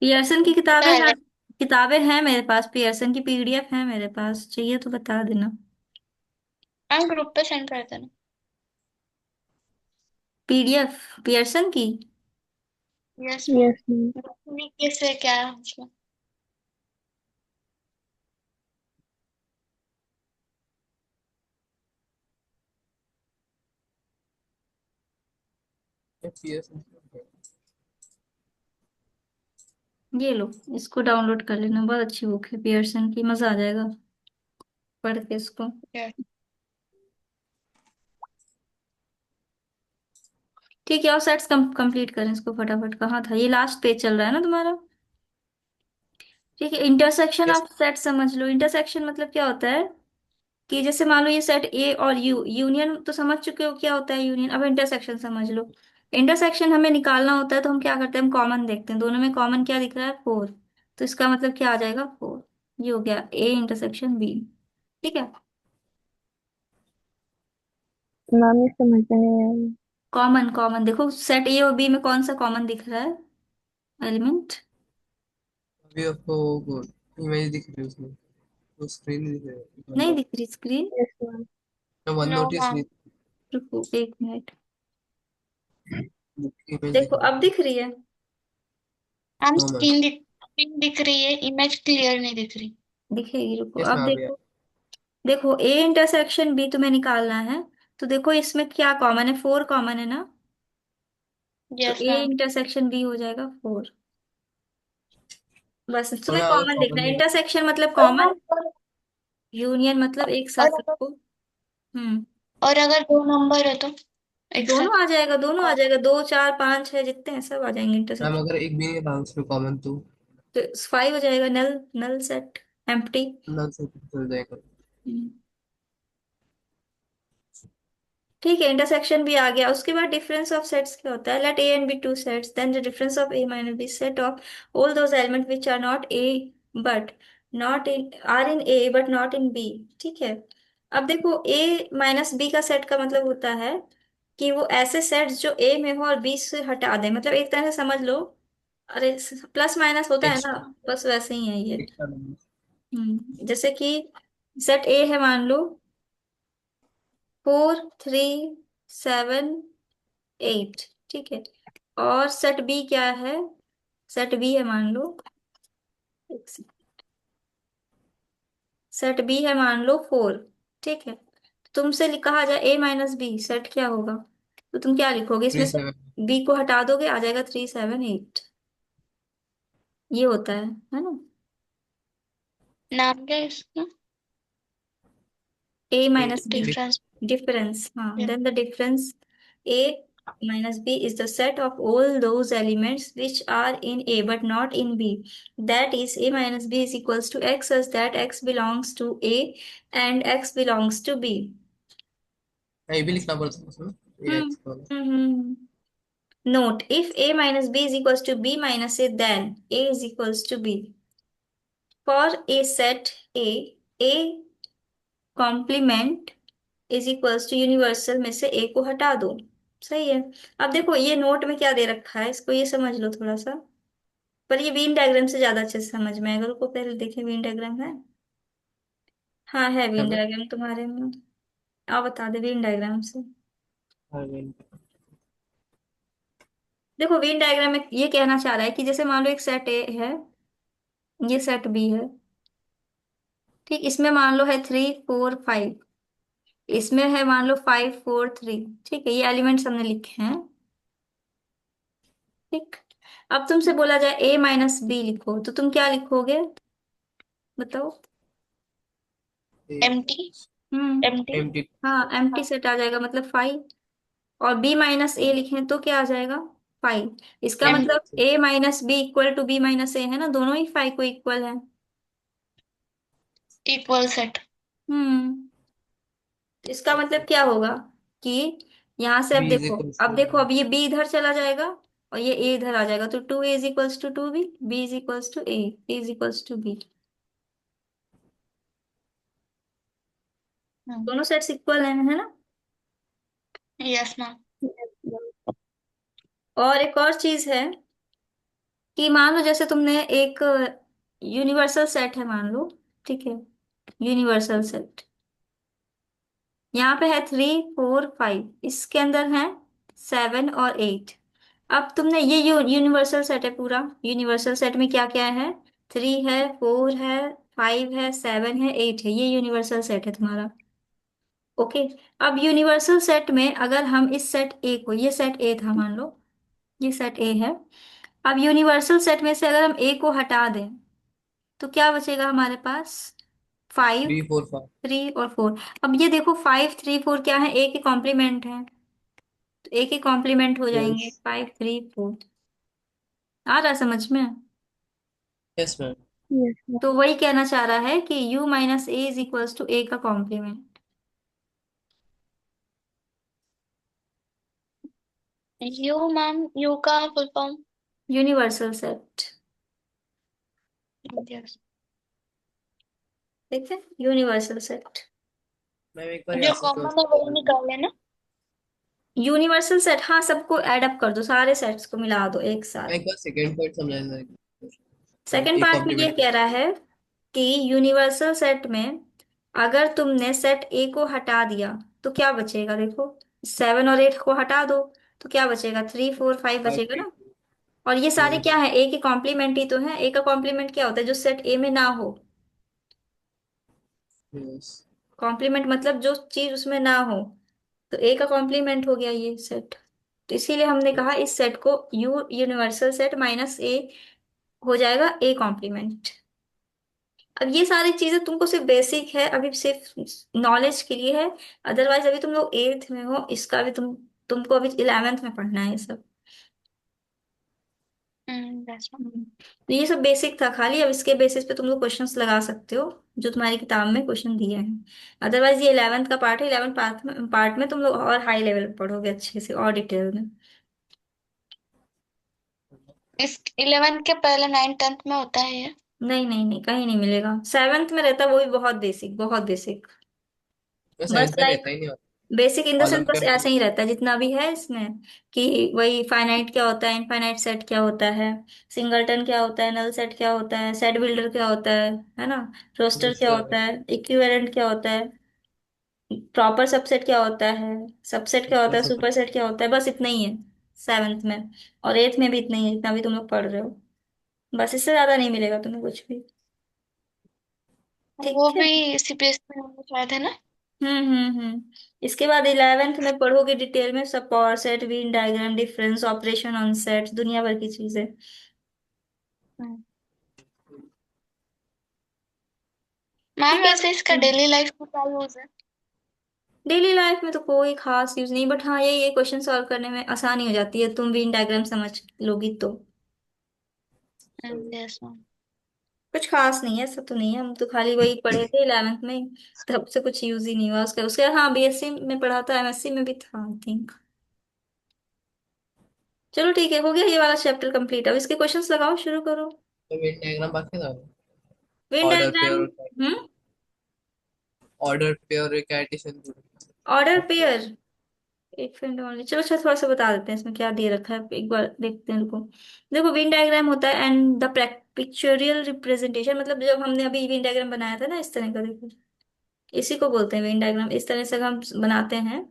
Pearson की किताबें पहले हैं। किताबें हैं मेरे पास, पियर्सन की पीडीएफ है मेरे पास, चाहिए तो बता देना। हम ग्रुप पे सेंड कर देना। पीडीएफ पियर्सन की। यस मैम, कैसे क्या है उसमें? FPS। ये लो, इसको डाउनलोड कर लेना, बहुत अच्छी बुक है पियर्सन की, मजा आ जाएगा पढ़ के इसको। Yes। ठीक है, और सेट्स कंप्लीट करें इसको फटाफट। कहाँ था ये, लास्ट पेज चल रहा है ना तुम्हारा। ठीक है, इंटरसेक्शन यस। ऑफ सेट समझ लो। इंटरसेक्शन मतलब क्या होता है कि जैसे मान लो ये सेट ए और यू, यूनियन तो समझ चुके हो क्या होता है यूनियन, अब इंटरसेक्शन समझ लो। इंटरसेक्शन हमें निकालना होता है तो हम क्या करते हैं, हम कॉमन देखते हैं, दोनों में कॉमन क्या दिख रहा है, 4। तो इसका मतलब क्या आ जाएगा, 4। ये हो गया ए इंटरसेक्शन बी। ठीक है। मैम ये समझ में नहीं आया। कॉमन कॉमन देखो, सेट ए और बी में कौन सा कॉमन दिख रहा है एलिमेंट। अभी आपको वो इमेज दिख रही है उसमें, वो स्क्रीन दिख रही नहीं है। दिख रही screen. Yes ma'am. One no notice ma'am. रुको एक मिनट। इमेज दिख देखो रही अब दिख रही है। हम है। No ma'am. स्क्रीन दिख रही है, इमेज क्लियर नहीं दिख रही। दिखेगी, रुको यस अब मैम यार। देखो। देखो ए इंटरसेक्शन बी तुम्हें निकालना है, तो देखो इसमें क्या कॉमन है, 4 कॉमन है ना। तो यस ए मैम। इंटरसेक्शन बी हो जाएगा 4। बस और तुम्हें अगर कॉमन देखना कॉमन है, नहीं। इंटरसेक्शन मतलब कॉमन, यूनियन मतलब एक साथ और सबको। हम्म। और अगर दो नंबर है तो एक दोनों साथ। आ जाएगा, दोनों आ जाएगा, 2 4 5 6 जितने हैं सब आ जाएंगे मैम इंटरसेक्शन। अगर एक भी नहीं था उसमें कॉमन तो 5 हो जाएगा, नल नल सेट, एम्प्टी। नल से चल जाएगा। ठीक है, इंटरसेक्शन भी आ गया। उसके बाद डिफरेंस ऑफ सेट्स क्या होता है, let A and B two sets, then the difference of A minus B set of all those element which are not A but not in, are in A but not in B. ठीक है। अब देखो A minus B का set का मतलब होता है कि वो ऐसे सेट्स जो ए में हो और बी से हटा दे, मतलब एक तरह से समझ लो। अरे प्लस माइनस होता है ना, एक्स्ट्रा। बस वैसे ही है ये। Extra number. जैसे कि सेट ए है मान लो, 4 3 7 8। ठीक है। और सेट बी क्या है, सेट बी है मान लो, एक सेट बी है मान लो 4। ठीक है। तुमसे कहा जाए ए माइनस बी सेट क्या होगा, तो तुम क्या लिखोगे इसमें थ्री से, सेवन बी को हटा दोगे, आ जाएगा 3 7 8। ये होता है ना। नाम क्या है इसका? A minus B difference. Difference, हाँ, then the difference A minus b is the set of all those elements which are in a but not in b, that is a minus b is equals to x such that x belongs to a and x belongs to b। ये भी लिखना पड़ता है उसमें, ये hmm x का। note, if a minus b is equals to b minus a, then a is equals to b। for a set a complement is equals to universal में से ए को हटा दो। सही है। अब देखो ये नोट में क्या दे रखा है, इसको ये समझ लो थोड़ा सा। पर ये वीन डायग्राम से ज्यादा अच्छे से समझ में आएगा, रुको पहले देखें वीन डायग्राम है। हाँ है वीन मैम। डायग्राम तुम्हारे में। आप बता दे वीन डायग्राम से। हाँ मैम। देखो वीन डायग्राम में ये कहना चाह रहा है कि जैसे मान लो एक सेट ए है, ये सेट बी है। ठीक, इसमें मान लो है 3 4 5, इसमें है मान लो 5 4 3। ठीक है, ये एलिमेंट्स हमने लिखे हैं। ठीक। अब तुमसे बोला जाए ए माइनस बी लिखो, तो तुम क्या लिखोगे, बताओ। एम्प्टी। हम्म। एम्प्टी। एम्प्टी। हाँ एम्प्टी सेट आ जाएगा, मतलब 5। और बी माइनस ए लिखें तो क्या आ जाएगा, 5। इसका मतलब A minus B equal to B minus A है ना, दोनों ही 5 को इक्वल है। Equal set. हम्म। तो इसका मतलब क्या होगा कि यहाँ से अब बी इज देखो, इक्वल्स अब टू। देखो, अब ये बी इधर चला जाएगा और ये ए इधर आ जाएगा, तो 2a is equals to 2b, b is equals to A is equals to B. दोनों सेट्स इक्वल है ना। Yes ma'am. Yes ma'am. और एक और चीज है कि मान लो जैसे तुमने एक यूनिवर्सल सेट है मान लो, ठीक है, यूनिवर्सल सेट यहाँ पे है 3 4 5, इसके अंदर है 7 और 8। अब तुमने ये यूनिवर्सल सेट है पूरा, यूनिवर्सल सेट में क्या क्या है, 3 है 4 है 5 है 7 है 8 है, ये यूनिवर्सल सेट है तुम्हारा। ओके। अब यूनिवर्सल सेट में अगर हम इस सेट ए को, ये सेट ए था मान लो, ये सेट ए है। अब यूनिवर्सल सेट में से अगर हम ए को हटा दें तो क्या बचेगा हमारे पास, 5 3 4 5। 3 और 4। अब ये देखो 5 3 4 क्या है, ए के कॉम्प्लीमेंट है, तो ए के कॉम्प्लीमेंट हो यस। जाएंगे 5 3 4। आ रहा है समझ में। Yes ma'am. Yes ma'am. तो वही कहना चाह रहा है कि u minus A is equals to A का कॉम्प्लीमेंट। यू मैम, यू का full form? Universal set, yes. ठीक है, यूनिवर्सल सेट। मैम एक बार जो यहाँ से तो कॉमन है वही निकाल लेना। यूनिवर्सल सेट, हाँ, सबको ऐड अप कर दो, सारे सेट्स को मिला दो एक साथ। मैं एक बार सेकेंड पॉइंट समझाना है। सेकंड ए पार्ट में ये कॉम्प्लीमेंट कह रहा है कि यूनिवर्सल सेट में अगर तुमने सेट ए को हटा दिया तो क्या बचेगा, देखो 7 और 8 को हटा दो तो क्या बचेगा, 3 4 5 फाइव बचेगा थ्री ना। और ये सारे यस। क्या है, ए के कॉम्प्लीमेंट ही तो है। ए का कॉम्प्लीमेंट क्या होता है, जो सेट ए में ना हो। यस। कॉम्प्लीमेंट मतलब जो चीज उसमें ना हो, तो ए का कॉम्प्लीमेंट हो गया ये सेट। तो इसीलिए हमने कहा इस सेट को यू यूनिवर्सल सेट माइनस ए हो जाएगा ए कॉम्प्लीमेंट। अब ये सारी चीजें तुमको सिर्फ बेसिक है, अभी सिर्फ नॉलेज के लिए है। अदरवाइज अभी तुम लोग 8th में हो, इसका भी तुमको अभी 11th में पढ़ना है ये सब। Yes ma'am. तो ये सब बेसिक था खाली, अब इसके बेसिस पे तुम लोग क्वेश्चंस लगा सकते हो जो तुम्हारी किताब में क्वेश्चन दिए हैं। अदरवाइज ये 11th का पार्ट है, 11th पार्ट में तुम लोग और हाई लेवल पढ़ोगे अच्छे से और डिटेल में। इस 11 के पहले 9 10 में होता है ये? नहीं नहीं नहीं, कहीं नहीं मिलेगा, 7th में रहता है, वो भी बहुत बेसिक, बहुत बेसिक। मैं बस साइंस में लाइक रहता ही नहीं। बेसिक इन द सेंस बस ओलंपियन ऐसा ही रहता है जितना भी है इसमें, कि वही फाइनाइट क्या होता है, इनफाइनाइट सेट क्या होता है, सिंगलटन क्या होता है, नल सेट क्या होता है, सेट बिल्डर क्या होता है ना, रोस्टर क्या सर। होता है, इक्विवेलेंट क्या होता है, प्रॉपर सबसेट क्या होता है, सबसेट क्या होता ऊपर है, सब। सुपरसेट क्या होता है, बस इतना ही है 7th में। और 8th में भी इतना ही है जितना भी तुम लोग पढ़ रहे हो, बस इससे ज्यादा नहीं मिलेगा तुम्हें कुछ भी। वो ठीक है। भी सीबीएसई में होना शायद, है ना? इसके बाद 11th में पढ़ोगे डिटेल में सब, power set, Venn diagram, difference, operation on set, दुनिया भर की चीजें। मैम ठीक है। वैसे इसका डेली लाइफ में क्या यूज है? डेली लाइफ में तो कोई खास यूज नहीं, बट हाँ ये क्वेश्चन सॉल्व करने में आसानी हो जाती है, तुम व्हीन डायग्राम समझ लोगी तो। Yes ma'am. कुछ खास नहीं है, ऐसा तो नहीं है, हम तो खाली वही पढ़े थे 11th में, तब से कुछ यूज ही नहीं हुआ उसका। उसके बाद हाँ बीएससी में पढ़ा था, एमएससी में भी था आई थिंक। चलो ठीक है, हो गया ये वाला चैप्टर कंप्लीट, अब इसके क्वेश्चंस लगाओ, शुरू करो। तो वेन डायग्राम बाकी था। Venn order diagram. Pair. Hmm. Order pair Cartesian. Order pair, एक फ्रेंड ओनली, चलो अच्छा थोड़ा सा बता देते हैं इसमें क्या दे रखा है, एक बार देखते हैं इनको। देखो वेन डायग्राम होता है एंड द पिक्चोरियल रिप्रेजेंटेशन, मतलब जब हमने अभी वेन डायग्राम बनाया था ना इस तरह का, देखो इसी को बोलते हैं वेन डायग्राम। इस तरह से अगर हम बनाते हैं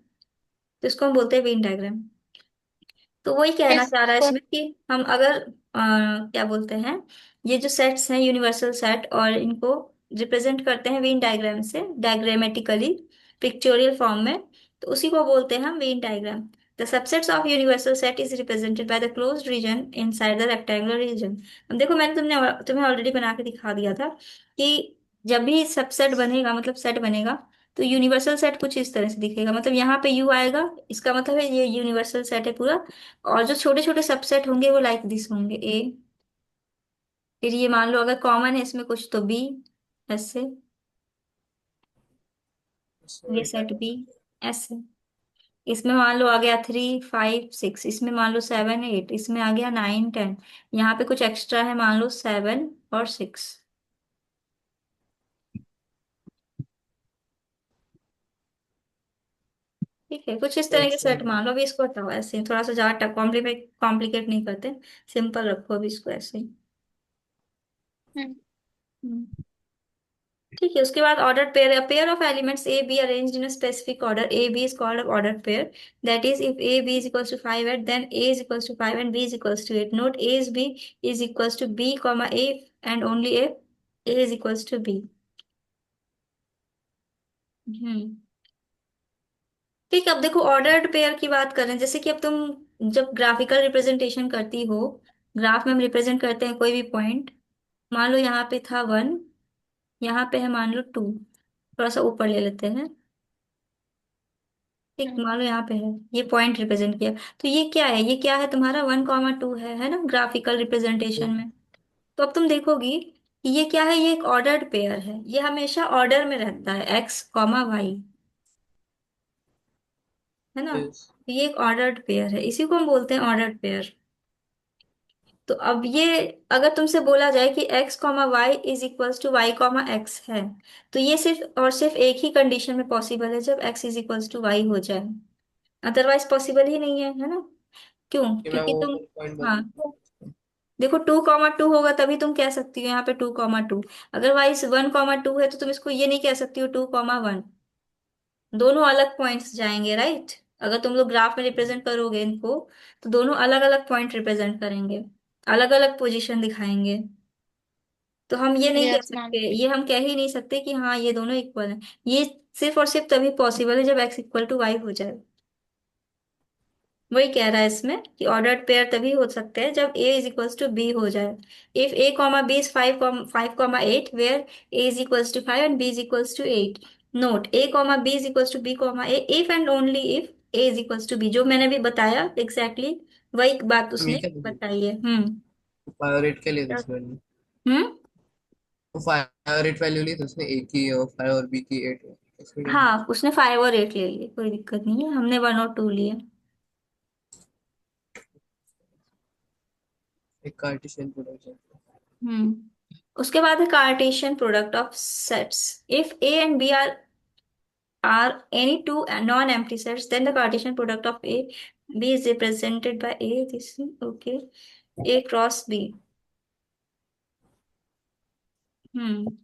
तो इसको हम बोलते हैं वेन डायग्राम। तो वही कहना चाह रहा है इसको इसमें कि हम अगर क्या बोलते हैं, ये जो सेट्स हैं यूनिवर्सल सेट, और इनको रिप्रेजेंट करते हैं वेन डायग्राम से, डायग्रामेटिकली पिक्चोरियल फॉर्म में, तो उसी को बोलते हैं हम Venn diagram. The subsets of universal set is represented by the closed region inside the rectangular region. अब देखो मैंने तुम्हें ऑलरेडी बना के दिखा दिया था कि जब भी सबसेट बनेगा, मतलब सेट बनेगा, तो यूनिवर्सल सेट कुछ इस तरह से दिखेगा, मतलब यहाँ पे यू आएगा, इसका मतलब है ये यूनिवर्सल सेट है पूरा। और जो छोटे छोटे सबसेट होंगे वो लाइक दिस होंगे, ए। फिर ये मान लो अगर कॉमन है इसमें कुछ तो बी, ऐसे, ये सेट बी, ऐसे। इसमें मान लो आ गया 3 5 6, इसमें मान लो 7 8, इसमें आ गया 9 10, यहाँ पे कुछ एक्स्ट्रा है मान लो 7 और 6। ठीक है, कुछ इस तरह के अच्छा। सेट मान लो। अभी इसको हटाओ ऐसे ही, थोड़ा सा ज्यादा कॉम्प्लिकेट नहीं करते, सिंपल रखो अभी इसको ऐसे ही। हम्म। हम्म, ठीक है। उसके बाद order pair, a pair of elements a b arranged in a specific order, a b is called a ordered pair. That is, if a b is equals to 5 8, then a is equals to 5 and b is equals to 8. Note a is b is equals to b comma a, and only if a is equals to b. हम्म, ठीक है। अब देखो ordered pair की बात करें, जैसे कि अब तुम जब ग्राफिकल रिप्रेजेंटेशन करती हो, ग्राफ में हम रिप्रेजेंट करते हैं कोई भी पॉइंट। मान लो यहाँ पे था 1, यहाँ पे है मान लो 2, थोड़ा सा ऊपर ले लेते हैं। ठीक, हम्म। मान लो यहाँ पे है, ये पॉइंट रिप्रेजेंट किया। तो ये क्या है, ये क्या है तुम्हारा 1 2 है ना, ग्राफिकल रिप्रेजेंटेशन में। तो अब तुम देखोगी कि ये क्या है, ये एक ऑर्डर्ड पेयर है, ये हमेशा ऑर्डर में रहता है, x, y, है ना। यस। तो ये एक ऑर्डर्ड पेयर है, इसी को हम बोलते हैं ऑर्डर्ड पेयर। तो अब ये अगर तुमसे बोला जाए कि x, y is equals to y, x है, तो ये सिर्फ और सिर्फ एक ही कंडीशन में पॉसिबल है, जब x is equals to y हो जाए। अदरवाइज पॉसिबल ही नहीं है ना। क्यों? कि मैं क्योंकि वो तुम, पॉइंट हाँ, बता। देखो 2 2 होगा तभी तुम कह सकती हो यहाँ पे 2 2। अदरवाइज 1 2 है तो तुम इसको ये नहीं कह सकती हो 2 1। दोनों अलग पॉइंट्स जाएंगे, राइट। अगर तुम लोग ग्राफ में रिप्रेजेंट करोगे इनको, तो दोनों अलग अलग पॉइंट रिप्रेजेंट करेंगे, अलग अलग पोजीशन दिखाएंगे। तो हम ये नहीं कह यस मैम। सकते, ये हम कह ही नहीं सकते कि हाँ ये दोनों इक्वल हैं। ये सिर्फ और सिर्फ तभी पॉसिबल है जब x=y हो जाए। वही कह रहा है इसमें कि ऑर्डर्ड पेयर तभी हो सकते हैं जब a=b हो जाए। If a, b is 5 5 8, where a=5 and b=8। Note a, b is equals to b, a if and only if a=b, जो मैंने भी बताया एग्जैक्टली वही बात हम ये उसने क्या बोलते बताई है। फाइव और एट के लिए तो उसने value। हम्म। वो फाइव और एट वैल्यू ली तो उसने ए की और फाइव और बी की एट। इसमें क्या हाँ, उसने 5 और 8 ले लिए, कोई दिक्कत नहीं है, हमने 1 और 2 लिए। एक कार्टेशियन प्रोडक्ट है। उसके बाद है Cartesian product of sets. If A and B are any two non-empty sets, then the Cartesian product of A B is represented by A. This is okay. A cross B. हम्म,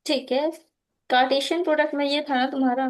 ठीक है। Cartesian product में ये था ना तुम्हारा।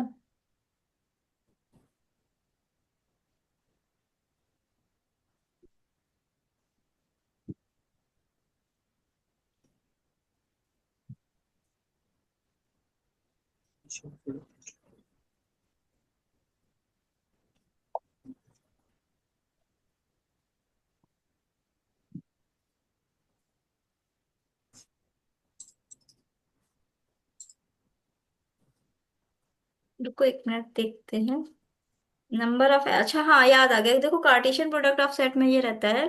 रुको एक minute देखते हैं। नंबर ऑफ, अच्छा हाँ याद आ गया, देखो कार्टेशियन प्रोडक्ट ऑफ सेट में ये रहता है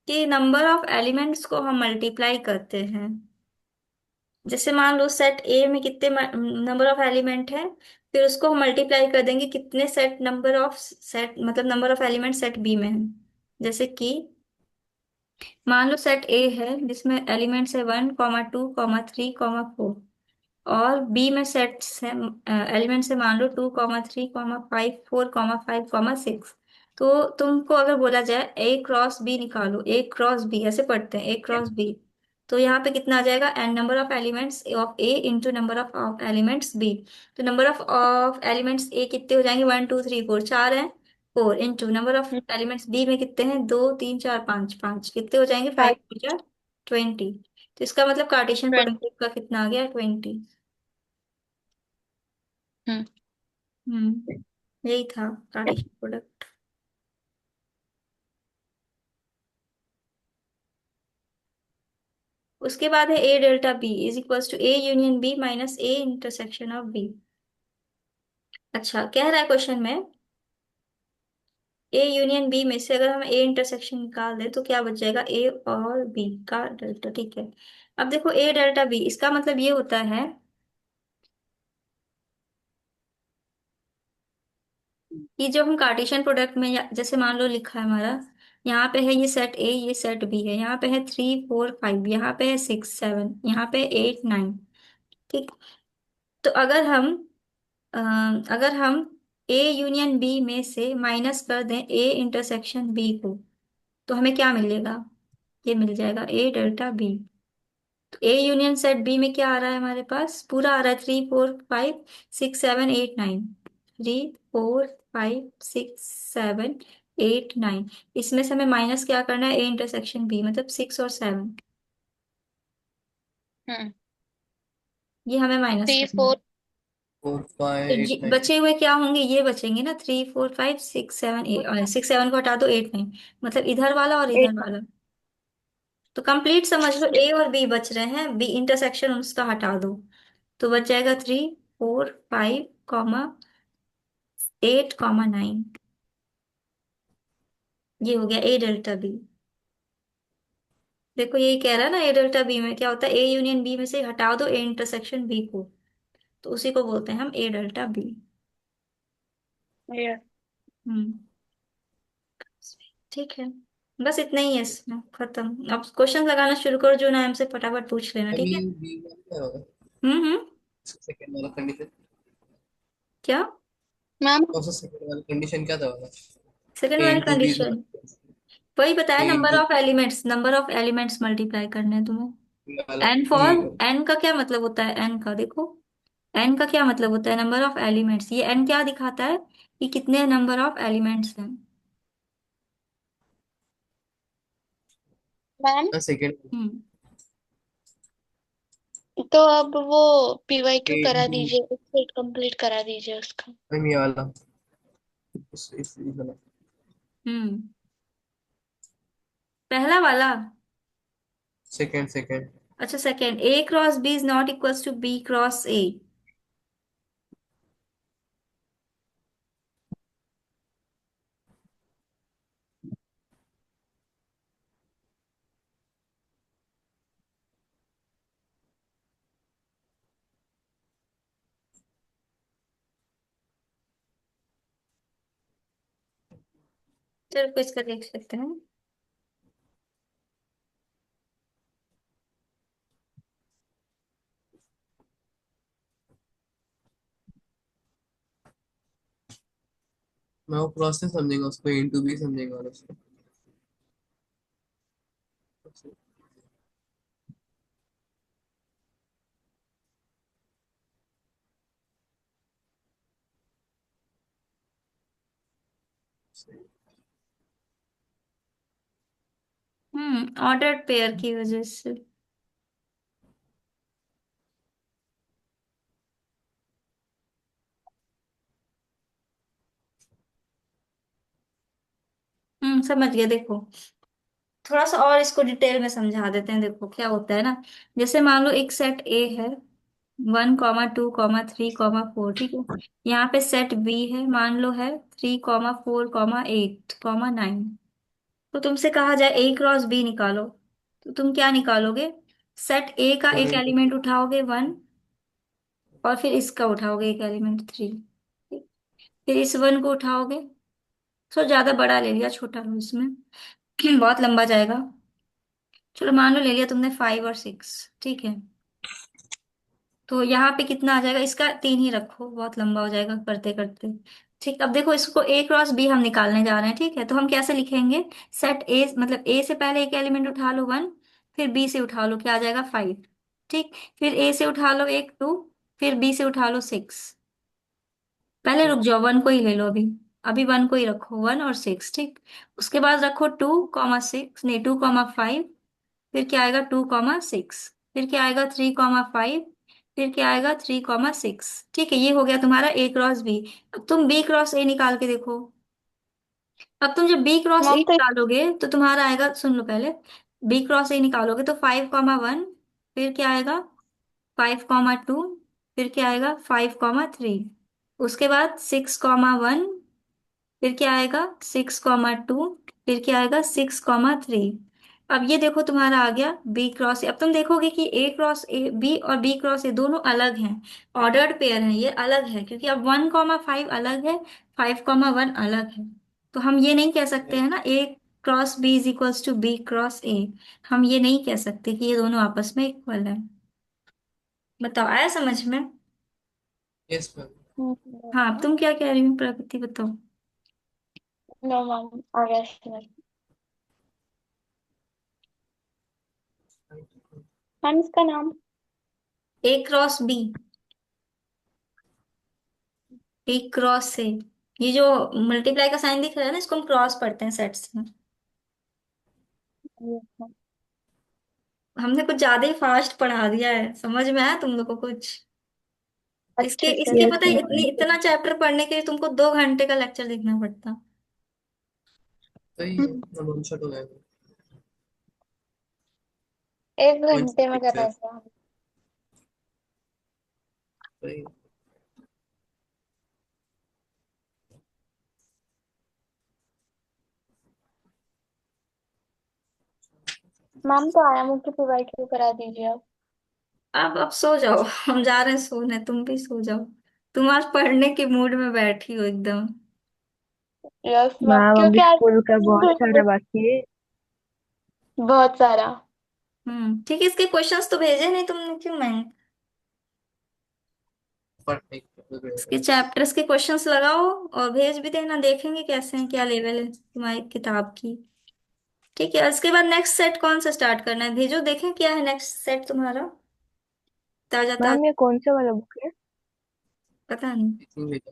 कि नंबर ऑफ एलिमेंट्स को हम मल्टीप्लाई करते हैं। जैसे मान लो सेट ए में कितने नंबर ऑफ एलिमेंट है, फिर उसको हम मल्टीप्लाई कर देंगे कितने सेट नंबर ऑफ सेट, मतलब number of element set B में है। जैसे कि मान लो सेट ए है जिसमें एलिमेंट्स है 1 2 3 4, और बी में सेट्स है, एलिमेंट्स है मान लो 2 3 5 4 5 6। तो तुमको अगर बोला जाए ए क्रॉस बी निकालो, ए क्रॉस बी ऐसे पढ़ते हैं, ए क्रॉस बी, तो यहाँ पे कितना आ जाएगा, n number of elements of A into number of elements B. तो नंबर ऑफ एलिमेंट्स ए कितने हो जाएंगे, 1 2 3 4, 4 है, 4 into number of elements B में कितने हैं, 2 3 4 5, 5 कितने हो जाएंगे, 5 4 20। तो इसका मतलब कार्टेशियन 20। प्रोडक्ट का कितना आ गया, 20। हम्म। यही था कार्टेशियन प्रोडक्ट। उसके बाद है A delta B is equals to A union B minus A intersection of B. अच्छा, कह रहा है क्वेश्चन में ए यूनियन बी में से अगर हम ए इंटरसेक्शन निकाल दें तो क्या बच जाएगा, ए और बी का डेल्टा। ठीक है, अब देखो ए डेल्टा बी, इसका मतलब ये होता है कि जो हम कार्टेशियन प्रोडक्ट में जैसे मान लो लिखा है हमारा, यहाँ पे है ये सेट ए, ये सेट बी है, यहाँ पे है 3 4 5, यहाँ पे है 6 7, यहाँ पे 8 9। ठीक, तो अगर हम अगर हम ए यूनियन बी में से माइनस कर दें ए इंटरसेक्शन बी को, तो हमें क्या मिलेगा? ये मिल जाएगा ए डेल्टा बी। तो ए यूनियन सेट बी में क्या आ रहा है हमारे पास? पूरा आ रहा है 3 4 5 6 7 8 9। 3 4 5 6 7 8 9। इसमें से हमें माइनस क्या करना है? ए इंटरसेक्शन बी, मतलब 6 और 7। हम्म। ये हमें माइनस थ्री करना है। फोर 4 5 8 9। बचे हुए क्या होंगे? ये बचेंगे ना, 3 4 5 6 7 8। 6 7 को हटा दो, 8 9। मतलब इधर वाला और इधर एट। वाला। तो कंप्लीट समझ लो, ए और बी बच रहे हैं, बी इंटरसेक्शन उसका हटा दो। तो बच जाएगा 3 4 5 8 9। ये हो गया ए डेल्टा बी। देखो यही कह रहा है ना, ए डेल्टा बी में क्या होता है? ए यूनियन बी में से हटा दो ए इंटरसेक्शन बी को, तो उसी को बोलते हैं हम ए डेल्टा बी। यस। हम्म। ठीक है, बस इतना ही है इसमें, खत्म। अब क्वेश्चन लगाना शुरू करो, जो ना हमसे फटाफट पूछ लेना, अब ठीक ये है? बी वाला क्या होगा? हम्म। सेकंड वाला कंडीशन। क्या? मैम। कौन सा सेकंड वाला कंडीशन क्या था वाला? सेकंड ए वाली इंटू बी इज कंडीशन वही बताया, a number into of elements, number of elements multiply करने हैं तुम्हें। वाला एन ई। फॉर, एन का क्या मतलब होता है? एन का देखो, एन का क्या मतलब होता है? Number of elements. ये एन क्या दिखाता है? कि कितने नंबर ऑफ एलिमेंट्स हैं। मैम, सेकंड हम्म। तो अब वो पीवाईक्यू ए करा इंटू दीजिए, सेट कंप्लीट करा दीजिए उसका। ये वाला इस वाला। हम्म। पहला वाला। Second second. अच्छा, second, A cross B is not equals to B cross A. चलो कुछ का देख सकते हैं। मैं वो प्रोसेस समझेगा उसको, ए इंटू बी समझेगा और उसको। ऑर्डर्ड पेयर की वजह से। समझ गया। देखो थोड़ा सा और इसको डिटेल में समझा देते हैं। देखो क्या होता है ना, जैसे मान लो एक सेट ए है, 1 2 3 4, ठीक है। यहाँ पे सेट बी है, मान लो है 3 4 8 9। तो तुमसे कहा जाए ए क्रॉस बी निकालो, तो तुम क्या निकालोगे? सेट ए का फोर एक इंटू एलिमेंट उठाओगे 1, और फिर इसका उठाओगे एक एलिमेंट 3। फिर इस 1 को उठाओगे, सो ज्यादा बड़ा ले लिया, छोटा लो इसमें बहुत लंबा जाएगा। चलो मान लो ले लिया तुमने 5 और 6, ठीक है। तो यहाँ पे कितना आ जाएगा? इसका 3 ही रखो, बहुत लंबा हो जाएगा करते करते। ठीक, अब देखो इसको ए क्रॉस बी हम निकालने जा रहे हैं, ठीक है। तो हम कैसे लिखेंगे? सेट ए, मतलब ए से पहले एक एलिमेंट उठा लो 1, फिर बी से उठा लो, क्या आ जाएगा? 5। ठीक, फिर ए से उठा लो एक 2, फिर बी से उठा लो 6। पहले रुक जाओ, 1 को ही ले लो अभी। अभी 1 को ही रखो, 1 और 6, ठीक। उसके बाद रखो 2 6, नहीं 2 5। फिर क्या आएगा? 2 6। फिर क्या आएगा? 3 5। फिर क्या आएगा? 3 6। ठीक है, ये हो गया तुम्हारा ए क्रॉस बी। अब तुम बी क्रॉस ए निकाल के देखो। अब तुम जब बी क्रॉस ए मैम तो निकालोगे तो तुम्हारा आएगा, सुन लो पहले। बी क्रॉस ए निकालोगे तो 5 1। फिर क्या आएगा? 5 2। फिर क्या आएगा? 5 3। उसके बाद 6 1। फिर क्या आएगा? 6 2। फिर क्या आएगा? 6 3। अब ये देखो तुम्हारा आ गया बी क्रॉस ए। अब तुम देखोगे कि ए क्रॉस ए बी और बी क्रॉस ए दोनों अलग हैं, ऑर्डर्ड पेयर हैं, ये अलग है, क्योंकि अब 1 5 अलग है, 5 1 अलग है। तो हम ये नहीं कह सकते हैं ना A cross B is equals to B cross A. हम ये नहीं कह सकते कि ये दोनों आपस में इक्वल है। बताओ, आया समझ में? Yes ma'am. हाँ, अब तुम क्या कह रही हो प्रकृति, बताओ। नो मैम, आ गया समझ। मैम इसका नाम। ए क्रॉस बी। ए क्रॉस से, ये जो मल्टीप्लाई का साइन दिख रहा है ना, इसको हम क्रॉस पढ़ते हैं सेट्स में। Yes, ma'am. हमने कुछ ज्यादा ही फास्ट पढ़ा दिया है, समझ में आया तुम लोग को कुछ? इसके अच्छे से इसके यस पता है, मैम। इतना चैप्टर पढ़ने के लिए तुमको 2 घंटे का लेक्चर देखना पड़ता। सही है, ना वन शॉट हो जाएगा। एक कोई घंटे में कर पिक्चर। रहे थे हम। सही है। मैम तो आया, मुझे प्रोवाइड क्यों करा दीजिए आप। अब सो जाओ। हम जा रहे हैं सोने, तुम भी सो जाओ। तुम आज पढ़ने के मूड में बैठी हो एकदम। यस मैम, मैम अभी क्योंकि आज स्कूल का बहुत सारा बाकी है। बहुत सारा। ठीक है, इसके क्वेश्चंस तो भेजे नहीं तुमने, क्यों मैं? पढ़ने की इसके चैप्टर्स के क्वेश्चंस लगाओ और भेज भी देना, देखेंगे कैसे हैं, क्या लेवल है तुम्हारी किताब की। ठीक है, इसके बाद नेक्स्ट सेट कौन सा स्टार्ट करना है, भेजो देखें क्या है नेक्स्ट सेट तुम्हारा। ताजा ताजा। मैम ये कौन सा वाला बुक है? पता नहीं। इतनी भेजा।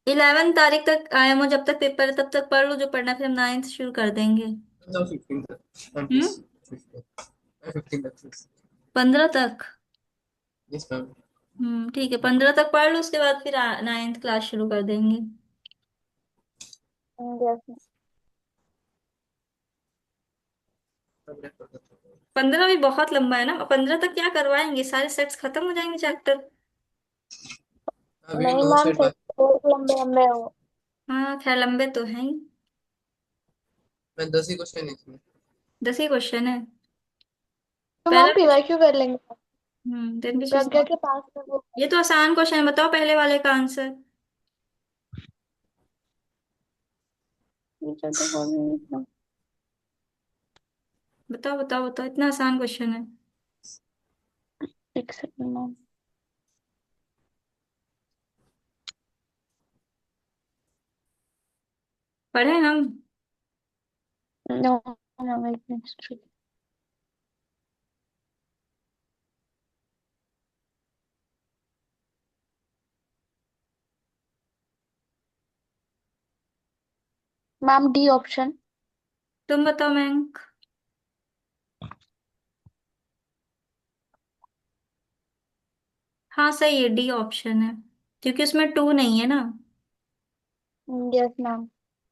11 तारीख तक आया हूँ, जब तक पेपर है तब तक पढ़ लो जो पढ़ना, फिर हम 9th शुरू कर देंगे। जाओ 15 तक। हम्म। 15 तक। 15 तक। Yes ma'am. ठीक है, 15 तक पढ़ लो, उसके बाद फिर 9th क्लास शुरू कर देंगे। यस। 15 भी बहुत लंबा है ना, 15 तक क्या करवाएंगे, सारे सेट्स खत्म हो जाएंगे चैप्टर। अभी नहीं 9 मैम, सेट फिर बाकी। बहुत लंबे लंबे हो। हाँ खैर, लंबे तो हैं ही। मैं 10 ही क्वेश्चन इसमें। 10 ही क्वेश्चन है। तो पहला मैम पीवाईक्यू कर लेंगे। देन विच इज, प्रज्ञा के पास में वो। ये तो आसान क्वेश्चन है, बताओ पहले वाले का आंसर। टीचर तो बोल रही है। बताओ बताओ बताओ, इतना आसान क्वेश्चन है। एक सेकंड मैम। पढ़े हम। नो मैम, एक मिनट। Ma'am D option. तुम बताओ मैंक। हाँ सही है, डी ऑप्शन है, क्योंकि उसमें 2 नहीं है ना। Yes ma'am.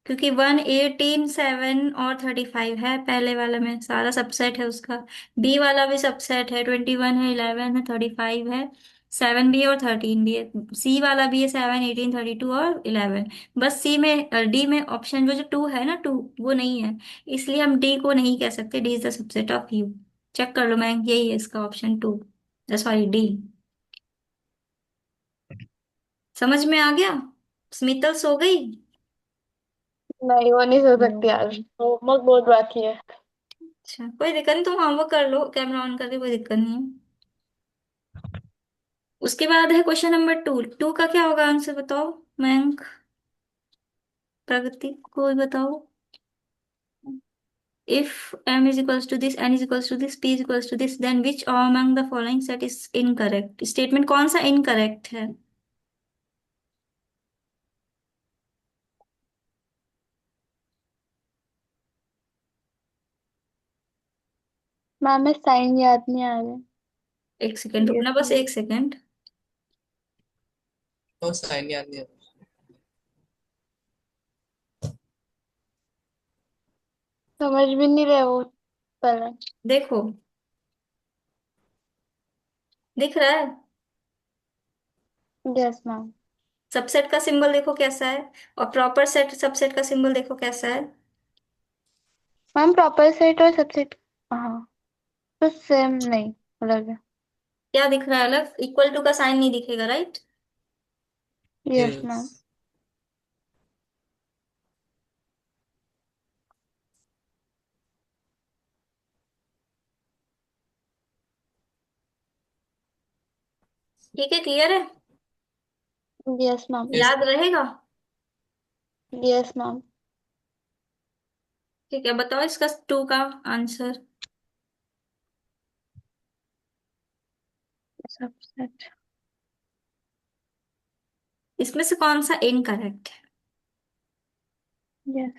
क्योंकि 1, 18, 7 और 35 है पहले वाले में, सारा सबसेट है उसका। बी वाला भी सबसेट है, 21 है, 11 है, 35 है, 7 भी है और 13 भी है। सी वाला भी है, 7, 18, 32 और 11। बस सी में, डी में ऑप्शन जो जो 2 है ना, 2 वो नहीं है। इसलिए हम डी को नहीं कह सकते, D is the subset of U. Check कर लो मैं, यही है इसका ऑप्शन 2, सॉरी डी। समझ में आ गया? स्मितल सो गई? नहीं, वो नहीं हो सकती आज, होमवर्क बहुत बाकी है। अच्छा कोई दिक्कत नहीं, तुम होमवर्क कर लो, कैमरा ऑन करके, कोई दिक्कत नहीं है। उसके बाद है क्वेश्चन नंबर 2। 2 का क्या होगा आंसर, बताओ मयंक, प्रगति, कोई बताओ। If m is equals to this, n is equals to this, p is equals to this, then which among the following set is incorrect? Statement कौन सा इनकरेक्ट है? मैम में साइन याद नहीं आ रहे। एक सेकेंड यस रुकना, बस मैम। 1 सेकेंड। तो साइन याद नहीं आता। समझ भी नहीं रहे वो पहले। देखो, दिख रहा है? Yes ma'am. सबसेट का सिंबल देखो कैसा है, और प्रॉपर सेट सबसेट का सिंबल देखो कैसा है। मैम प्रॉपर सेट और सबसेट। हाँ, तो सेम नहीं, अलग है। क्या दिख रहा है अलग? इक्वल टू का साइन नहीं दिखेगा, राइट? Yes yes. मैम। ठीक है, क्लियर है? Yes ma'am. यस याद रहेगा? Yes ma'am. ठीक है, बताओ इसका टू का आंसर। सबसेट। इसमें से कौन सा इनकरेक्ट है? Yes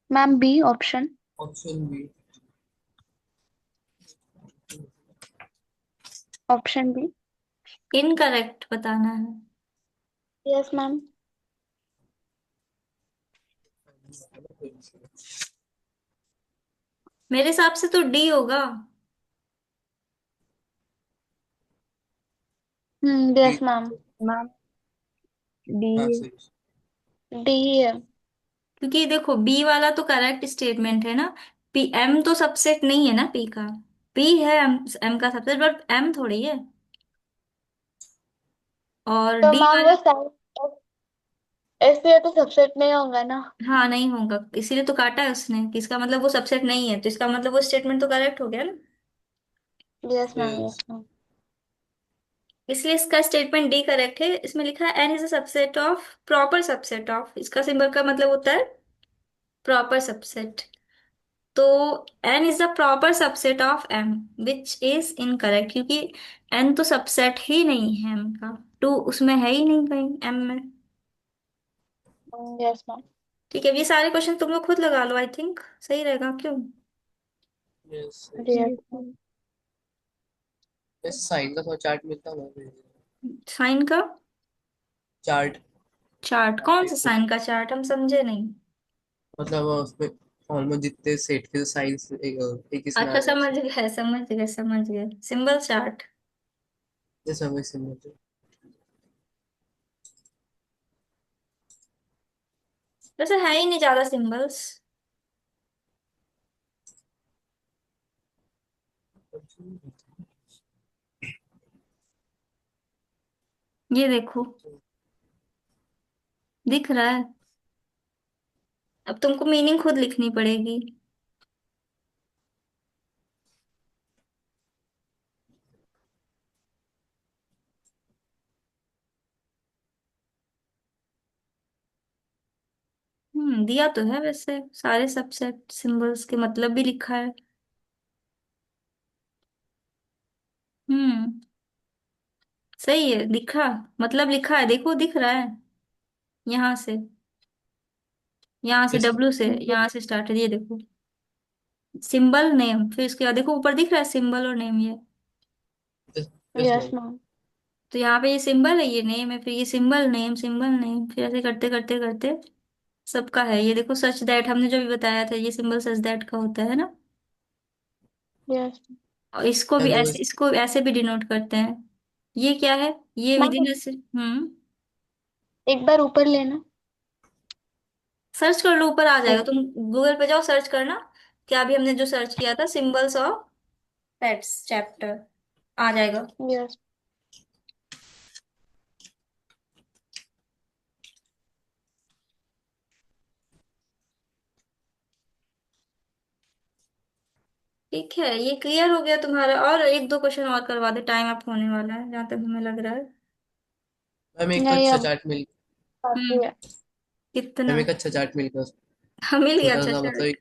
ma'am, B option. Option B. Option B. Incorrect बताना है। Yes ma'am. मेरे हिसाब से तो डी होगा। Yes ma'am. मैम डी हाँ है। सही। डी है। क्योंकि देखो बी वाला तो करेक्ट स्टेटमेंट है ना। पी एम तो सबसेट नहीं है ना पी का। पी है एम, एम का सबसेट, बट एम थोड़ी है। और तो डी मैम वो वाला। साइन ऐसे तो सबसेट नहीं होगा ना। हाँ नहीं होगा, इसीलिए तो काटा है उसने कि इसका मतलब वो सबसेट नहीं है, तो इसका मतलब वो स्टेटमेंट तो करेक्ट हो गया ना। Yes ma'am. Yes. Yes ma'am. इसलिए इसका स्टेटमेंट डी करेक्ट है। इसमें लिखा है N is a subset of proper subset of, इसका सिंबल का मतलब होता है प्रॉपर सबसेट। तो N is the proper subset of M, which is incorrect, क्योंकि एन तो सबसेट ही नहीं है एम का। टू उसमें है ही नहीं कहीं एम में। Yes ma'am. ठीक है, ये सारे क्वेश्चन तुम लोग खुद लगा लो, आई थिंक सही रहेगा, क्यों? यस सही। Yes yes ma'am. Yes sign का थोड़ा चार्ट मिलता होगा। साइन का चार्ट। चार्ट? कौन सा साइन का चार्ट? हम समझे नहीं। मतलब उसमें ऑलमोस्ट जितने सेट के साइंस एक इसमें आ अच्छा, जाए समझ ऐसे। गए समझ गए समझ गए, सिंबल चार्ट। ये समझ समझ। वैसे है ही नहीं ज्यादा सिंबल्स। ये देखो, दिख रहा है? अब तुमको मीनिंग खुद लिखनी पड़ेगी। दिया तो है वैसे, सारे सबसेट सिंबल्स के मतलब भी लिखा है। हम्म सही है, लिखा मतलब लिखा है, देखो दिख रहा है। यहाँ से, यहाँ से यस डब्ल्यू से, यहाँ से स्टार्ट है, ये देखो। सिंबल नेम, फिर इसके बाद देखो ऊपर दिख रहा है सिंबल और नेम ये। Yes yes ma'am. मैम। तो यहाँ पे ये सिंबल है, ये नेम है, फिर ये सिंबल नेम, फिर ऐसे करते करते करते सबका है। ये देखो सच दैट, हमने जो भी बताया था, ये सिंबल सच दैट का होता है ना। यस और इसको भी देखो ऐसे, इसको ऐसे भी डिनोट करते हैं। ये क्या है? ये विद मैम, इन। एक बार ऊपर लेना। सर्च कर लो, ऊपर आ जाएगा, ओ। तुम गूगल पे जाओ, सर्च करना। क्या अभी हमने जो सर्च किया था, सिंबल्स ऑफ पेट्स चैप्टर, आ जाएगा। यस। ठीक है, ये क्लियर हो गया तुम्हारा? और एक दो क्वेश्चन और करवा दे, टाइम अप होने वाला है जहां तक हमें लग रहा है। मैम एक तो नहीं, अच्छा अब चार्ट मिल। बाकी हम्म है। कितना? मैम एक अच्छा चार्ट मिल गया। हाँ, मिल गया, छोटा अच्छा सा चल। मतलब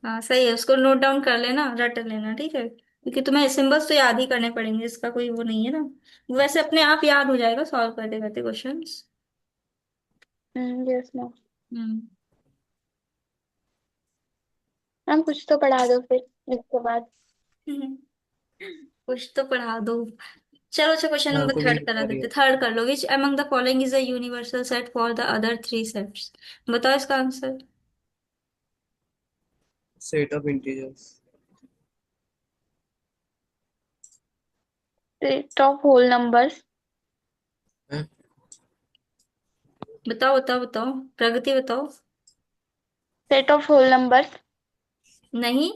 हाँ सही है, उसको नोट डाउन कर लेना, रट लेना, ठीक है, क्योंकि तुम्हें सिंबल्स तो याद ही करने पड़ेंगे, इसका कोई वो नहीं है ना। वैसे अपने आप याद हो जाएगा सॉल्व करते करते क्वेश्चंस। Yes ma'am. हम्म मैम कुछ तो पढ़ा दो फिर इसके बाद। कुछ तो पढ़ा दो। चलो अच्छा, क्वेश्चन हाँ नंबर कुछ नहीं थर्ड करा बता रही देते, है। थर्ड कर लो। Which among the following is a universal set for the other three sets? बताओ इसका answer. Set of integers. Set of whole numbers. बताओ बताओ बताओ, प्रगति बताओ। Set of whole numbers. नहीं,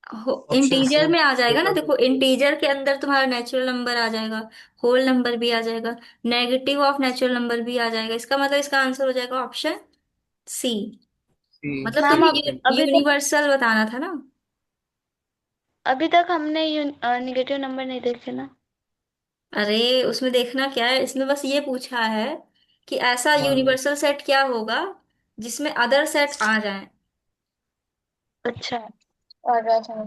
ऑप्शन सी। इंटीजर में आ जाएगा सेट ना, ऑफ देखो इंटीजर्स। इंटीजर के अंदर तुम्हारा नेचुरल नंबर आ जाएगा, होल नंबर भी आ जाएगा, नेगेटिव ऑफ नेचुरल नंबर भी आ जाएगा, इसका मतलब इसका आंसर हो जाएगा ऑप्शन सी। सी। मतलब मैम तुम्हें अब अभी तक यूनिवर्सल बताना था ना। अभी तक हमने निगेटिव नंबर नहीं देखे ना। अरे उसमें देखना क्या है, इसमें बस ये पूछा है कि ऐसा हाँ यूनिवर्सल सेट क्या होगा जिसमें अदर सेट आ जाएं। अच्छा। और अच्छा।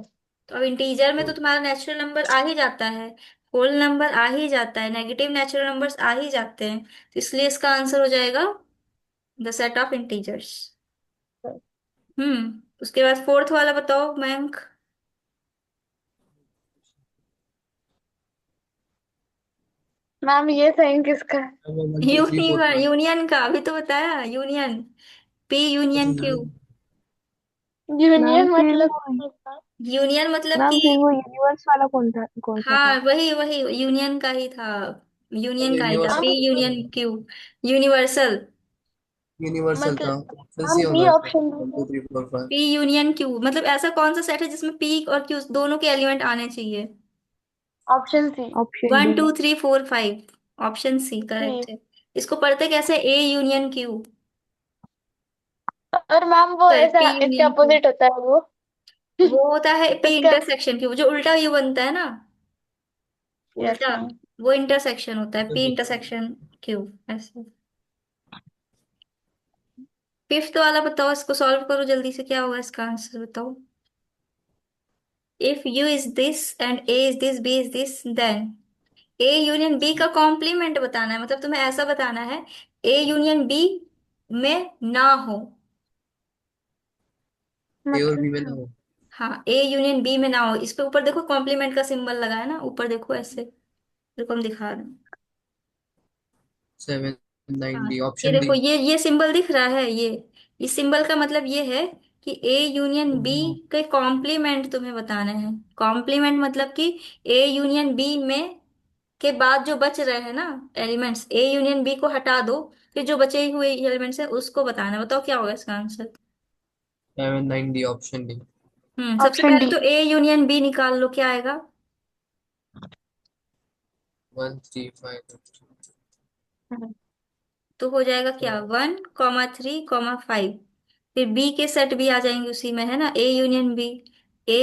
तो अब इंटीजर में तो तो तुम्हारा नेचुरल नंबर आ ही जाता है, होल नंबर आ ही जाता है, नेगेटिव नेचुरल नंबर्स आ ही जाते हैं, तो इसलिए इसका आंसर हो जाएगा द सेट ऑफ इंटीजर्स। उसके बाद फोर्थ वाला बताओ मयंक। मैम ये साइन किसका है? 1 2 3 4 5। यूनियन का अभी तो बताया, यूनियन, पी अच्छा यूनियन क्यू। मैम यूनियन फिर मतलब वो क्या? यूनियन मतलब मैम कि, फिर वो यूनिवर्स वाला कौन सा हाँ था? वही वही यूनियन का ही था, यूनियन का ही था, यूनिवर्सल पी मैम था। Union Q, universal. यूनिवर्सल मतलब था, ऑप्शन सी मैम बी होगा इसका। ऑप्शन 1 2 3 4 5। पी यूनियन क्यू मतलब ऐसा कौन सा सेट है जिसमें पी और क्यू दोनों के एलिमेंट आने चाहिए। Option C. Option one D. Two three four five, option C C. Correct है। इसको पढ़ते कैसे, ए यूनियन क्यू। और मैम वो सॉरी, ऐसा पी इसके यूनियन क्यू। अपोजिट होता है वो। वो होता है पी इसका। इंटरसेक्शन क्यू, जो उल्टा यू बनता है ना, यस उल्टा, मैम। वो इंटरसेक्शन होता है, तो पी देखो, इंटरसेक्शन क्यू ऐसे। फिफ्थ वाला बताओ, इसको सॉल्व करो जल्दी से, क्या होगा इसका आंसर बताओ। If U is this and A is this, B is this, then A union B का कॉम्प्लीमेंट बताना है, मतलब तुम्हें ऐसा बताना है ए यूनियन बी में ना हो। ए और बी में ना मतलब हो। हाँ, ए यूनियन बी में ना हो, इस पे ऊपर देखो कॉम्प्लीमेंट का सिंबल लगा है ना, ऊपर देखो ऐसे, देखो हम दिखा रहे हैं। 7 9 हाँ, डी, ये ऑप्शन डी। देखो ये सिंबल दिख रहा है, ये इस सिंबल का मतलब ये है कि ए यूनियन बी के कॉम्प्लीमेंट तुम्हें बताना है। कॉम्प्लीमेंट मतलब कि ए यूनियन बी में के बाद जो बच रहे हैं ना एलिमेंट्स, ए यूनियन बी को हटा दो, फिर जो बचे हुए एलिमेंट्स है उसको बताना है। बताओ क्या होगा इसका आंसर। 7 9 D, option D. सबसे ऑप्शन पहले डी। तो ए यूनियन बी निकाल लो, क्या आएगा। 1 3 5। तो हो जाएगा क्या, 1 3 5, फिर बी के सेट भी आ जाएंगे उसी में, है ना, A union B, A,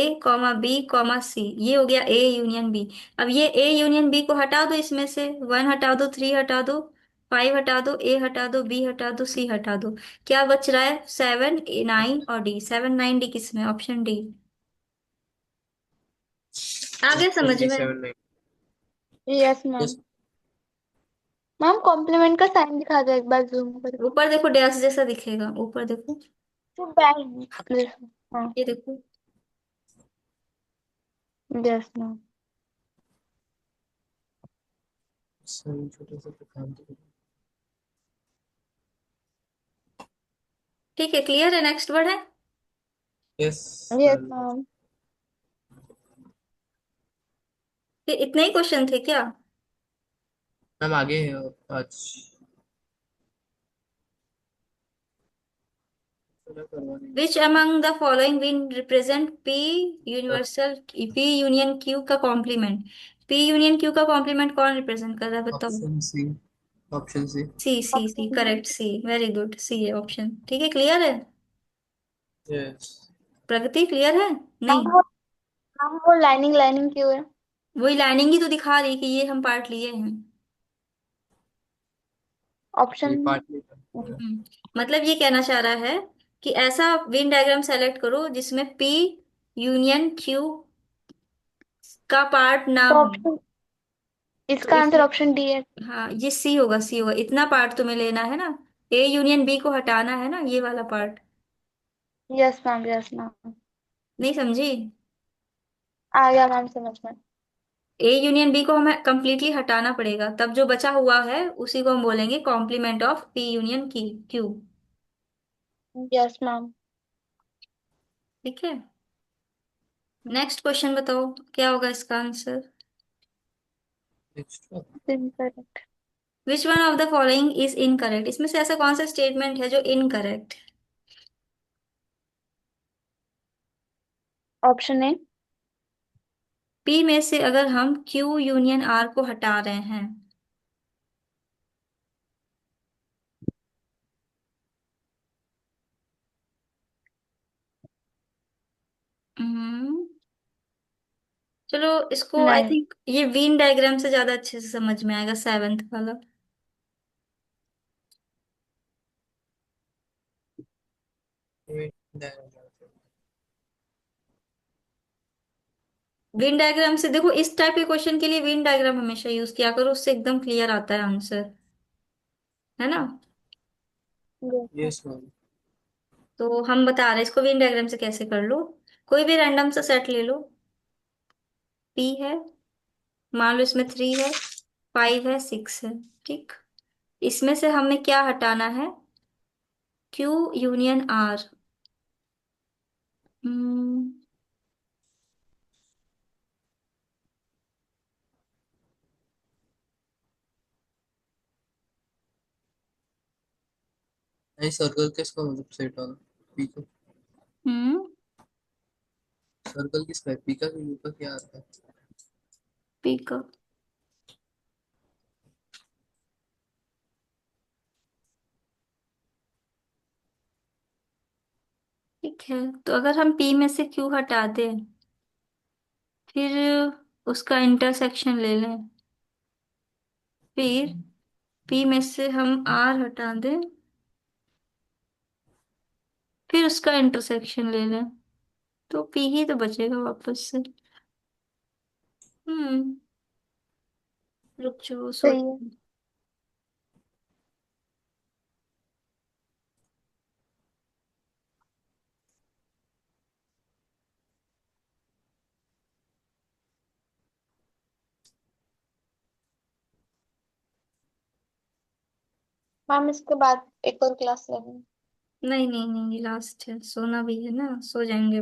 B, C, ये हो गया ए यूनियन बी। अब ये ए यूनियन बी को हटा दो, इसमें से 1 हटा दो, 3 हटा दो, 5 हटा दो, ए हटा दो, बी हटा दो, सी हटा दो, क्या बच रहा है, 7 9 और डी। 7 9 डी किसमें, ऑप्शन डी। आ गया ऑप्शन समझ डी में। 7 9। Yes ma'am. Yes. Ma'am complement का साइन दिखा दो एक बार जूम करके। ऊपर देखो डैश जैसा दिखेगा, ऊपर देखो, तो बैंक। हाँ। ये देखो। Yes ma'am. सही, छोटा सा तो काम तो करो। ठीक है, क्लियर है, नेक्स्ट वर्ड है। Yes yes ma'am. मैम। ये इतने ही क्वेश्चन थे क्या। मैम आगे है आज। थोड़ा करवा देंगे। Which among the following will represent P universal, P union Q का कॉम्प्लीमेंट। पी यूनियन क्यू का कॉम्प्लीमेंट कौन रिप्रेजेंट कर रहा है बताओ। Option C. Option C. C option correct, C very good, C है ऑप्शन, ठीक है, क्लियर है। यस। प्रगति क्लियर है। मैम नहीं, वो लाइनिंग लाइनिंग क्यों है? वही लाइनिंग ही तो दिखा रही कि ये हम पार्ट लिए हैं। ये ऑप्शन। पार्ट नहीं था। मतलब ये कहना चाह रहा है कि ऐसा वेन डायग्राम सेलेक्ट करो जिसमें पी यूनियन क्यू का पार्ट ना तो हो। ऑप्शन, तो इसका आंसर इसलिए, ऑप्शन डी है। हाँ ये सी होगा, सी होगा, इतना पार्ट तुम्हें लेना है ना, ए यूनियन बी को हटाना है ना, ये वाला part. Yes ma'am yes ma'am. नहीं समझी। आ गया मैम समझ में। ए यूनियन बी को हमें कंप्लीटली हटाना पड़ेगा, तब जो बचा हुआ है उसी को हम बोलेंगे कॉम्प्लीमेंट ऑफ पी यूनियन की क्यू। Yes ma'am. ठीक है, नेक्स्ट क्वेश्चन बताओ क्या होगा इसका answer. Next. Incorrect. Which one of the following is incorrect, इसमें से ऐसा कौन सा स्टेटमेंट है जो इनकरेक्ट। Option A. पी में से अगर हम क्यू यूनियन आर को हटा रहे हैं, हम्म, चलो इसको आई नहीं। थिंक ये वीन डायग्राम से ज्यादा अच्छे से समझ में आएगा, सेवेंथ वाला। वीन डायग्राम से देखो, इस टाइप के क्वेश्चन के लिए वीन डायग्राम हमेशा यूज किया करो, उससे एकदम क्लियर आता है आंसर, है ना। जैसे यस मैम। तो हम बता रहे हैं इसको वीन डायग्राम से कैसे कर लो। कोई भी रैंडम सा सेट ले लो, पी है, मान लो इसमें 3 है, 5 है, 6 है, ठीक। इसमें से हमें क्या हटाना है, क्यू यूनियन आर। हम्म नहीं, सर्कल किसका मतलब सेट वाला? पी का। हम्म सर्कल किसका है, पी का कि यू का, क्या आता है? पी का। ठीक है, तो अगर हम पी में से क्यू हटा दें, फिर उसका इंटरसेक्शन ले लें, फिर पी में से हम आर हटा दें, फिर उसका इंटरसेक्शन ले लें, तो पी ही तो बचेगा वापस से। हम्म रुक जाओ, सही सोच। है। मैम इसके बाद एक और क्लास लेंगे। नहीं नहीं नहीं, ये लास्ट है, सोना भी है ना, सो जाएंगे।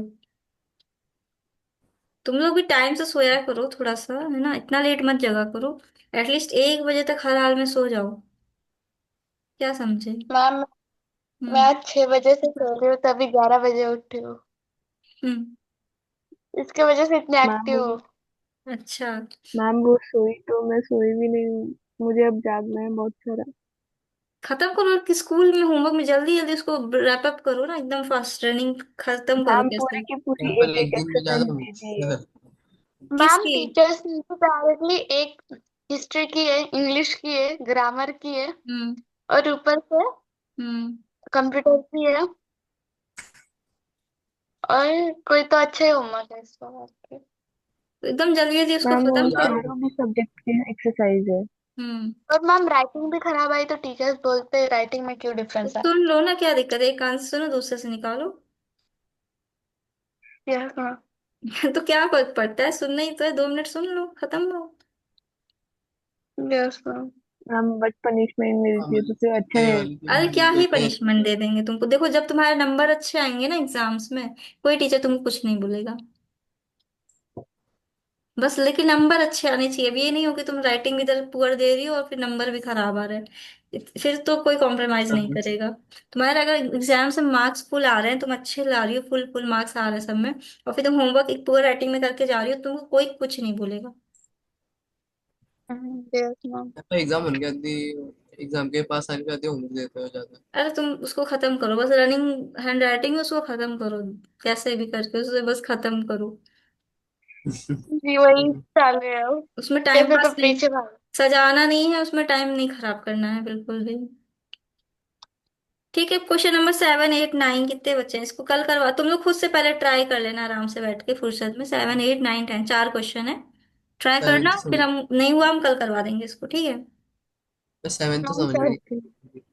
तुम लोग भी टाइम से सोया करो थोड़ा सा, है ना, इतना लेट मत जगा करो। एटलीस्ट 1 बजे तक हर हाल में सो जाओ, क्या समझे। मैम मैं हम्म आज 6 बजे से सो रही हूँ, तभी 11 बजे उठी हूँ। हम्म इसके वजह से इतनी मैम एक्टिव वो हूँ। अच्छा, मैम वो सोई तो मैं सोई भी नहीं हूँ। मुझे अब जागना है बहुत सारा। खत्म करो कि स्कूल में होमवर्क में जल्दी जल्दी उसको रैप अप करो ना, एकदम फास्ट, रनिंग खत्म करो मैम पूरी कैसे। की पूरी सिंपल एक एक एक दिन में एक्सरसाइज ज्यादा दे दी है। मैम किसकी। टीचर्स ने तो डायरेक्टली एक हिस्ट्री की है, इंग्लिश की है, ग्रामर की है, हम्म और ऊपर से हम्म कंप्यूटर की है, और कोई तो अच्छा ही होमवर्क है इसका बाकी। तो एकदम जल्दी जल्दी उसको मैम वो खत्म करो। ज्यादा। चारों भी सब्जेक्ट के एक्सरसाइज है। हम्म और मैम राइटिंग भी खराब आई तो टीचर्स बोलते हैं राइटिंग में क्यों तो डिफरेंस है। सुन लो ना, क्या दिक्कत है, एक आंसर सुनो दूसरे से निकालो। Yes ma'am. तो क्या फर्क पड़ता है, सुनना ही तो है, 2 मिनट सुन लो, खत्म लो। Yes ma'am. Ma'am but punishment हाँ, मिलती है तो फिर अच्छा ये नहीं वाली लगता। तो अरे क्या ही देते हैं पनिशमेंट टीचर। दे देंगे तुमको, देखो जब तुम्हारे नंबर अच्छे आएंगे ना एग्जाम्स में, कोई टीचर तुमको कुछ नहीं बोलेगा। बस लेकिन नंबर अच्छे आने चाहिए, अब ये नहीं हो कि तुम राइटिंग भी इधर पुअर दे रही हो और फिर नंबर भी खराब आ रहे हैं, फिर तो कोई कॉम्प्रोमाइज नहीं हाँ, करेगा। तुम्हारे अगर एग्जाम से मार्क्स फुल आ रहे हैं, तुम अच्छे ला रही हो, फुल फुल मार्क्स आ रहे हैं सब में, और फिर तुम होमवर्क एक पुअर राइटिंग में करके जा रही हो, तुमको कोई कुछ नहीं बोलेगा। Yes ma'am. एग्जाम होने के आती, एग्जाम के पास आने के आते होमवर्क देते हो ज्यादा। अरे तुम उसको खत्म करो, बस रनिंग हैंड राइटिंग है उसको खत्म करो, कैसे भी करके उसे बस खत्म करो। जी वही चल रहा है। उसमें टाइम कैसे तो पास नहीं, पीछे भाग। सजाना नहीं है उसमें, टाइम नहीं खराब करना है बिल्कुल भी। ठीक है, क्वेश्चन नंबर 7, 8, 9 कितने बच्चे हैं, इसको कल करवा, तुम लोग खुद से पहले ट्राई कर लेना आराम से बैठ के फुर्सत में, 7, 8, 9, 10 4 क्वेश्चन है। ट्राई सेवन करना, तो फिर समझ, हम नहीं हुआ हम कल करवा देंगे इसको, ठीक है। बस सेवन तो मैम समझ में करती हूँ।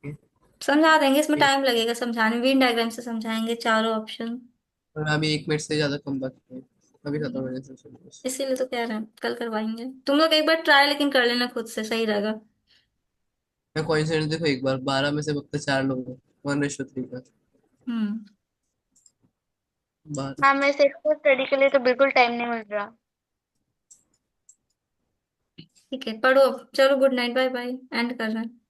नहीं। समझा देंगे, इसमें टाइम लगेगा समझाने में, वेन डायग्राम से समझाएंगे चारों ऑप्शन। और अभी 1 मिनट से ज्यादा कम बाकी है, अभी खत्म होने से सिलेबस। इसीलिए तो कह रहे हैं कल करवाएंगे, तुम लोग एक बार ट्राई लेकिन कर लेना खुद से, सही रहेगा। मैं कोइंसिडेंस देखो, एक बार 12 में से फक्त 4 लोग हैं, 1:3 का। हम्म 12। मैम मेरे से एक्स्ट्रा स्टडी के लिए तो बिल्कुल टाइम नहीं मिल रहा। ठीक है, पढ़ो अब, चलो good night, bye bye, end कर रहे हैं।